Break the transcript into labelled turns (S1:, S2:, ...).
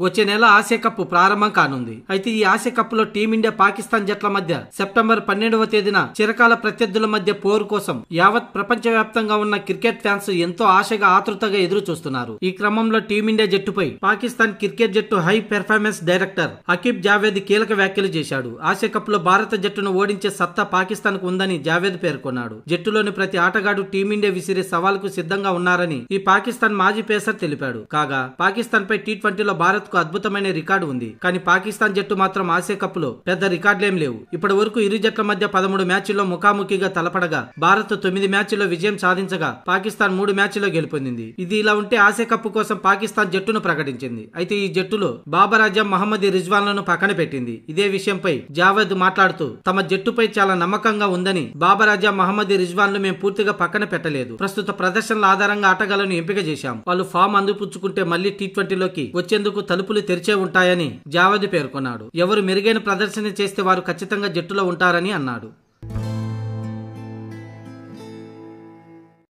S1: వచ్చే నెల Asia cup ప్రారంభం కానుంది. అయితే ఈ ఆసియా కప్ లో టీమిండియా పాకిస్తాన్ జట్ల మధ్య సెప్టెంబర్ 12వ తేదీన చిరకాల ప్రత్యర్థుల మధ్య పోరు కోసం యావత్ ప్రపంచ వ్యాప్తంగా ఉన్న క్రికెట్ ఫ్యాన్స్ ఎంతో ఆశగా ఆతృతగా ఎదురు చూస్తున్నారు. ఈ క్రమంలో టీమిండియా జట్టుపై పాకిస్తాన్ క్రికెట్ జట్టు high performance director Aqib Javed కీలక వ్యాఖ్యలు చేశాడు. ఆసియా కప్ లో భారత జట్టును ఓడించే సత్తా పాకిస్తాన్ కు ఉందని జావేద్ పేర్కొన్నాడు. జట్టులోని ప్రతి ఆటగాడు టీమిండియా విసిరే సవాలుకు సిద్ధంగా ఉన్నారని ఈ పాకిస్తాన్ మాజీ పేసర్ తెలిపాడు. కాగా పాకిస్తాన్ పై టీ20లో భారత్ కు అద్భుతమైన రికార్డు ఉంది. కానీ పాకిస్తాన్ జట్టు మాత్రం ఆసియా కప్ లో పెద్ద రికార్డులేం లేవు. ఇప్పటి వరకు ఇరు జట్ల మధ్య 13 మ్యాచ్ల్లో ముఖాముఖిగా తలపడగా భారత్ 9 మ్యాచ్ల్లో విజయం సాధించగా పాకిస్తాన్ 3 మ్యాచ్ల్లో గెలుపొందింది. ఇది ఇలా ఉంటే ఆసియా కప్ కోసం పాకిస్తాన్ జట్టును ప్రకటించింది. అయితే ఈ జట్టులో బాబర్ ఆజం, మహమ్మద్ రిజ్వాన్లను పక్కన పెట్టింది. ఇదే విషయంపై జావేద్ మాట్లాడుతూ తమ జట్టుపై చాలా నమ్మకంగా ఉందని, బాబర్ ఆజం, మహమ్మద్ రిజ్వాన్లు మేము పూర్తిగా పక్కన పెట్టలేదు. ప్రస్తుత ప్రదర్శనల ఆధారంగా ఆటగాళ్లను ఎంపిక చేశాం. వాళ్ళు ఫామ్ అందిపుచ్చుకుంటే మళ్లీ టీ20లోకి వచ్చేందుకు తలుపులు తెరిచే ఉంటాయని జావేద్ పేర్కొన్నాడు. ఎవరు మెరుగైన ప్రదర్శన చేస్తే వారు ఖచ్చితంగా జట్టులో ఉంటారని అన్నాడు.